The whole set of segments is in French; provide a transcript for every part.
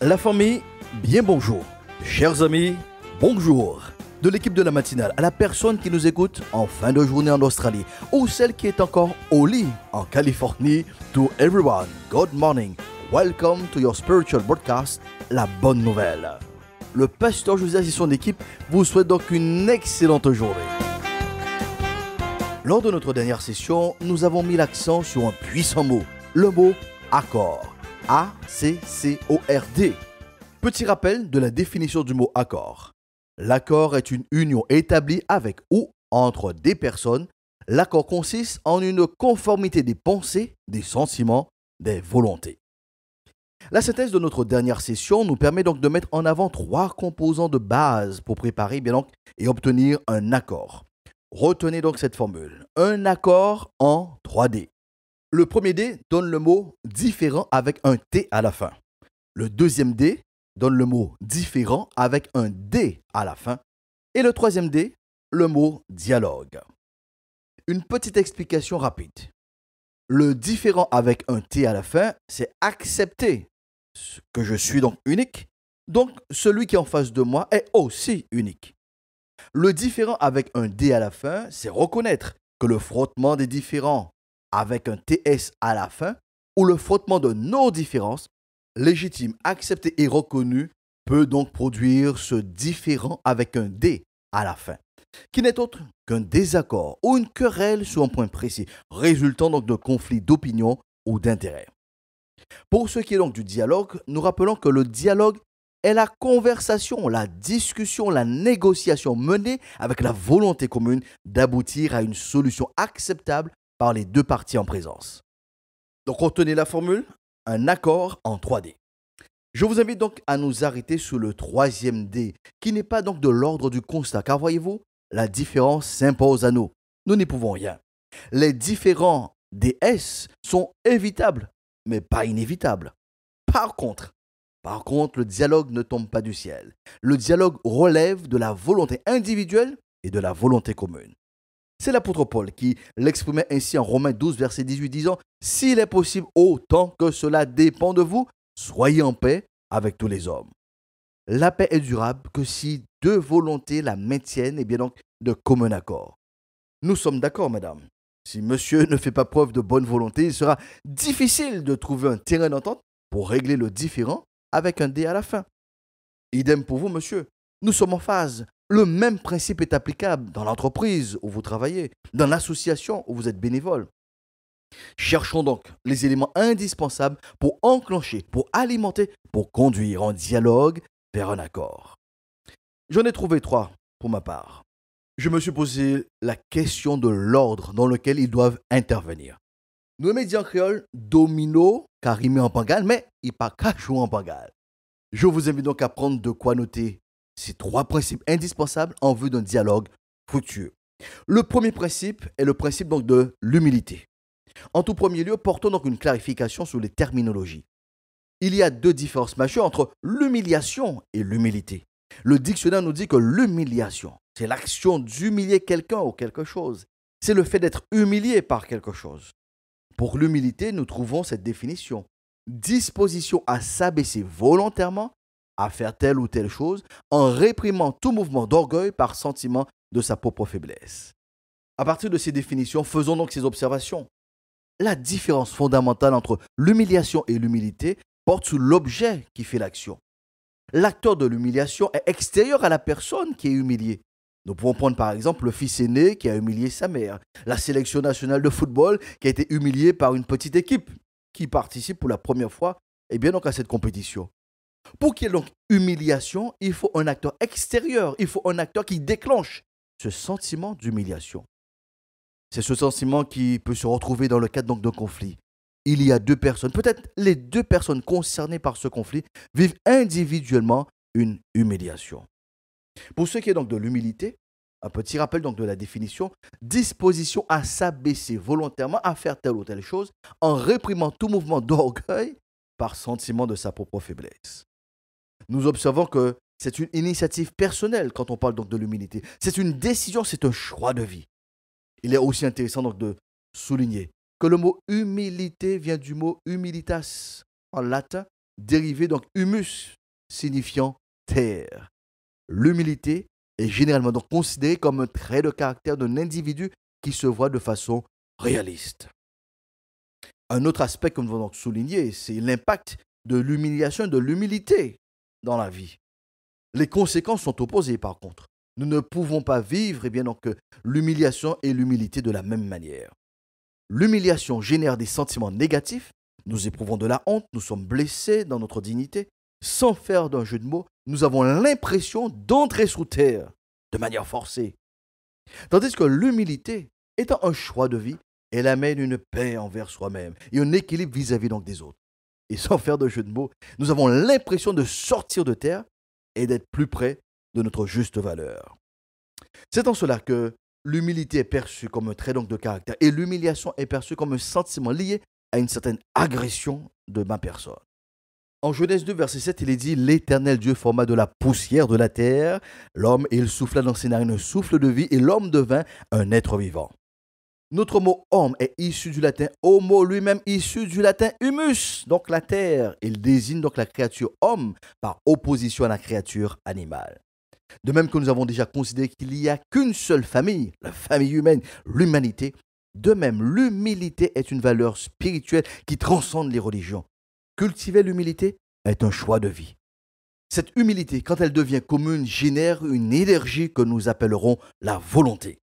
La famille, bien bonjour. Chers amis, bonjour. De l'équipe de la matinale à la personne qui nous écoute en fin de journée en Australie ou celle qui est encore au lit en Californie, to everyone, good morning. Welcome to your spiritual broadcast, La Bonne Nouvelle. Le pasteur Joseph et son équipe vous souhaitent donc une excellente journée. Lors de notre dernière session, nous avons mis l'accent sur un puissant mot, le mot accord. A-C-C-O-R-D. Petit rappel de la définition du mot accord. L'accord est une union établie avec ou entre des personnes. L'accord consiste en une conformité des pensées, des sentiments, des volontés. La synthèse de notre dernière session nous permet donc de mettre en avant 3 composants de base pour préparer et obtenir un accord. Retenez donc cette formule. Un accord en 3D. Le premier D donne le mot différent avec un T à la fin. Le deuxième D donne le mot différent avec un D à la fin. Et le troisième D, le mot dialogue. Une petite explication rapide. Le différent avec un T à la fin, c'est accepter que je suis donc unique. Donc, celui qui est en face de moi est aussi unique. Le différent avec un D à la fin, c'est reconnaître que le frottement des différents avec un TS à la fin ou le frottement de nos différences, légitimes, acceptées et reconnues, peut donc produire ce différent avec un D à la fin, qui n'est autre qu'un désaccord ou une querelle sur un point précis, résultant donc de conflits d'opinion ou d'intérêts. Pour ce qui est donc du dialogue, nous rappelons que le dialogue est la conversation, la discussion, la négociation menée avec la volonté commune d'aboutir à une solution acceptable par les deux parties en présence. Donc retenez la formule, un accord en 3D. Je vous invite donc à nous arrêter sur le troisième D, qui n'est pas donc de l'ordre du constat, car voyez-vous, la différence s'impose à nous. Nous n'y pouvons rien. Les différents DS sont évitables, mais pas inévitables. Par contre, le dialogue ne tombe pas du ciel. Le dialogue relève de la volonté individuelle et de la volonté commune. C'est l'apôtre Paul qui l'exprimait ainsi en Romains 12, verset 18, disant « S'il est possible, autant que cela dépend de vous, soyez en paix avec tous les hommes. » La paix est durable que si deux volontés la maintiennent et bien donc de commun accord. Nous sommes d'accord, madame. Si monsieur ne fait pas preuve de bonne volonté, il sera difficile de trouver un terrain d'entente pour régler le différend avec un D à la fin. Idem pour vous, monsieur. Nous sommes en phase. Le même principe est applicable dans l'entreprise où vous travaillez, dans l'association où vous êtes bénévole. Cherchons donc les éléments indispensables pour enclencher, pour alimenter, pour conduire en dialogue vers un accord. J'en ai trouvé 3 pour ma part. Je me suis posé la question de l'ordre dans lequel ils doivent intervenir. Nous médias en créole, domino, car il met en pangale, mais il pas qu'à jouer en pangale. Je vous invite donc à prendre de quoi noter ces 3 principes indispensables en vue d'un dialogue fructueux. Le premier principe est le principe donc de l'humilité. En tout premier lieu, portons donc une clarification sur les terminologies. Il y a 2 différences majeures entre l'humiliation et l'humilité. Le dictionnaire nous dit que l'humiliation, c'est l'action d'humilier quelqu'un ou quelque chose. C'est le fait d'être humilié par quelque chose. Pour l'humilité, nous trouvons cette définition. Disposition à s'abaisser volontairement, à faire telle ou telle chose, en réprimant tout mouvement d'orgueil par sentiment de sa propre faiblesse. À partir de ces définitions, faisons donc ces observations. La différence fondamentale entre l'humiliation et l'humilité porte sur l'objet qui fait l'action. L'acteur de l'humiliation est extérieur à la personne qui est humiliée. Nous pouvons prendre par exemple le fils aîné qui a humilié sa mère, la sélection nationale de football qui a été humiliée par une petite équipe qui participe pour la première fois donc à cette compétition. Pour qu'il y ait donc humiliation, il faut un acteur extérieur, il faut un acteur qui déclenche ce sentiment d'humiliation. C'est ce sentiment qui peut se retrouver dans le cadre donc d'un conflit. Il y a 2 personnes, peut-être les 2 personnes concernées par ce conflit vivent individuellement une humiliation. Pour ce qui est donc de l'humilité, un petit rappel donc de la définition, disposition à s'abaisser volontairement à faire telle ou telle chose en réprimant tout mouvement d'orgueil par sentiment de sa propre faiblesse. Nous observons que c'est une initiative personnelle quand on parle donc de l'humilité. C'est une décision, c'est un choix de vie. Il est aussi intéressant donc de souligner que le mot humilité vient du mot humilitas en latin dérivé donc humus, signifiant terre. L'humilité est généralement donc considérée comme un trait de caractère d'un individu qui se voit de façon réaliste. Un autre aspect que nous devons donc souligner, c'est l'impact de l'humiliation et de l'humilité dans la vie. Les conséquences sont opposées par contre. Nous ne pouvons pas vivre donc, l'humiliation et l'humilité de la même manière. L'humiliation génère des sentiments négatifs, nous éprouvons de la honte, nous sommes blessés dans notre dignité. Sans faire d'un jeu de mots, nous avons l'impression d'entrer sous terre de manière forcée. Tandis que l'humilité, étant un choix de vie, elle amène une paix envers soi-même et un équilibre vis-à-vis donc des autres. Et sans faire de jeu de mots, nous avons l'impression de sortir de terre et d'être plus près de notre juste valeur. C'est en cela que l'humilité est perçue comme un trait donc de caractère et l'humiliation est perçue comme un sentiment lié à une certaine agression de ma personne. En Genèse 2, verset 7, il est dit « L'Éternel Dieu forma de la poussière de la terre l'homme et il souffla dans ses narines un souffle de vie et l'homme devint un être vivant. » Notre mot homme est issu du latin homo, lui-même issu du latin humus, donc la terre. Il désigne donc la créature homme par opposition à la créature animale. De même que nous avons déjà considéré qu'il n'y a qu'une seule famille, la famille humaine, l'humanité, de même l'humilité est une valeur spirituelle qui transcende les religions. Cultiver l'humilité est un choix de vie. Cette humilité, quand elle devient commune, génère une énergie que nous appellerons la volonté.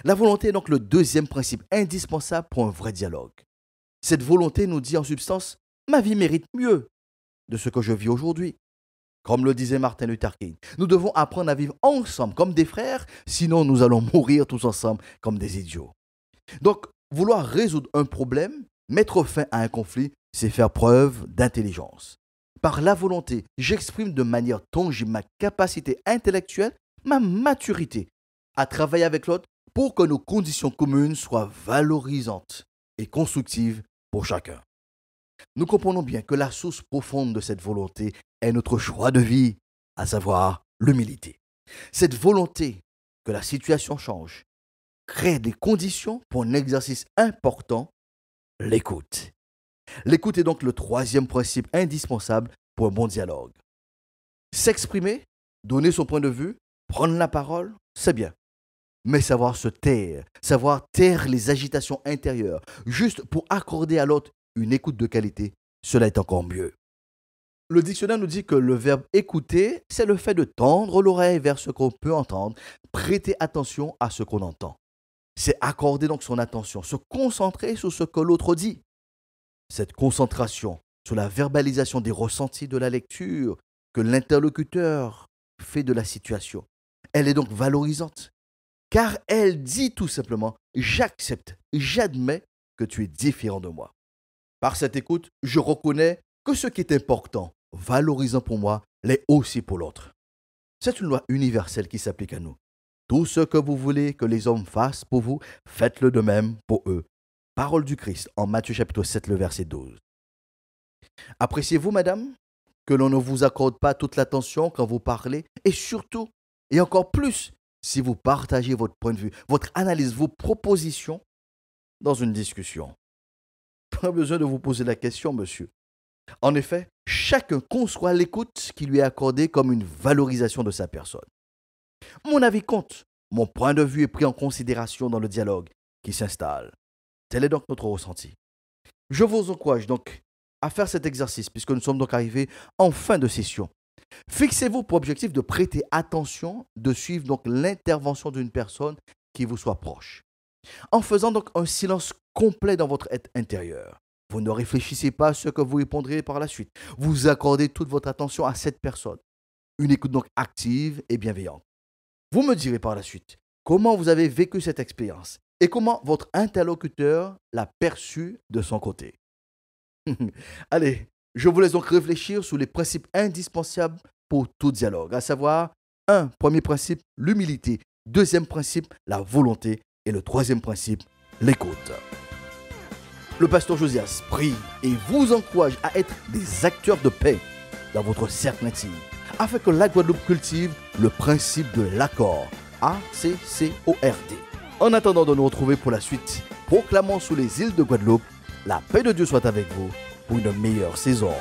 La volonté est donc le deuxième principe indispensable pour un vrai dialogue. Cette volonté nous dit en substance « ma vie mérite mieux de ce que je vis aujourd'hui ». Comme le disait Martin Luther King, nous devons apprendre à vivre ensemble comme des frères, sinon nous allons mourir tous ensemble comme des idiots. Donc, vouloir résoudre un problème, mettre fin à un conflit, c'est faire preuve d'intelligence. Par la volonté, j'exprime de manière tangible ma capacité intellectuelle, ma maturité à travailler avec l'autre pour que nos conditions communes soient valorisantes et constructives pour chacun. Nous comprenons bien que la source profonde de cette volonté est notre choix de vie, à savoir l'humilité. Cette volonté que la situation change crée des conditions pour un exercice important, l'écoute. L'écoute est donc le troisième principe indispensable pour un bon dialogue. S'exprimer, donner son point de vue, prendre la parole, c'est bien. Mais savoir se taire, savoir taire les agitations intérieures, juste pour accorder à l'autre une écoute de qualité, cela est encore mieux. Le dictionnaire nous dit que le verbe écouter, c'est le fait de tendre l'oreille vers ce qu'on peut entendre, prêter attention à ce qu'on entend. C'est accorder donc son attention, se concentrer sur ce que l'autre dit. Cette concentration sur la verbalisation des ressentis de la lecture que l'interlocuteur fait de la situation, elle est donc valorisante. Car elle dit tout simplement « j'accepte, j'admets que tu es différent de moi ». Par cette écoute, je reconnais que ce qui est important, valorisant pour moi, l'est aussi pour l'autre. C'est une loi universelle qui s'applique à nous. Tout ce que vous voulez que les hommes fassent pour vous, faites-le de même pour eux. Parole du Christ en Matthieu chapitre 7, le verset 12. Appréciez-vous, madame, que l'on ne vous accorde pas toute l'attention quand vous parlez et surtout, et encore plus, si vous partagez votre point de vue, votre analyse, vos propositions dans une discussion. Pas besoin de vous poser la question, monsieur. En effet, chacun conçoit l'écoute qui lui est accordée comme une valorisation de sa personne. Mon avis compte, mon point de vue est pris en considération dans le dialogue qui s'installe. Tel est donc notre ressenti. Je vous encourage donc à faire cet exercice puisque nous sommes donc arrivés en fin de session. Fixez-vous pour objectif de prêter attention, de suivre donc l'intervention d'une personne qui vous soit proche. En faisant donc un silence complet dans votre être intérieur. Vous ne réfléchissez pas à ce que vous répondrez par la suite. Vous accordez toute votre attention à cette personne. Une écoute donc active et bienveillante. Vous me direz par la suite comment vous avez vécu cette expérience et comment votre interlocuteur l'a perçue de son côté. Allez, je vous laisse donc réfléchir sur les principes indispensables pour tout dialogue, à savoir, premier principe, l'humilité. Deuxième principe, la volonté. Et le troisième principe, l'écoute. Le pasteur Josias prie et vous encourage à être des acteurs de paix dans votre cercle intime, afin que la Guadeloupe cultive le principe de l'accord, A-C-C-O-R-D. En attendant de nous retrouver pour la suite, proclamons sous les îles de Guadeloupe, la paix de Dieu soit avec vous pour une meilleure saison.